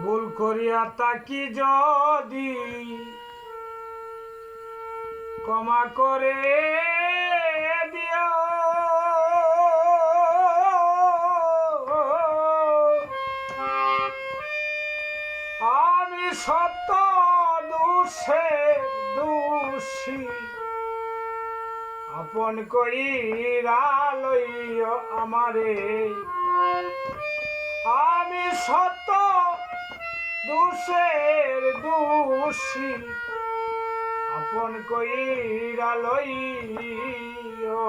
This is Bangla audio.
ভুল করিয়া তাকি যদি ক্ষমা করে দিও, আমি সত্য দোষে দোষী আপন কইরা লইও আমারে, আমি সত্য দোষের দোষী আপন কইরা লইও।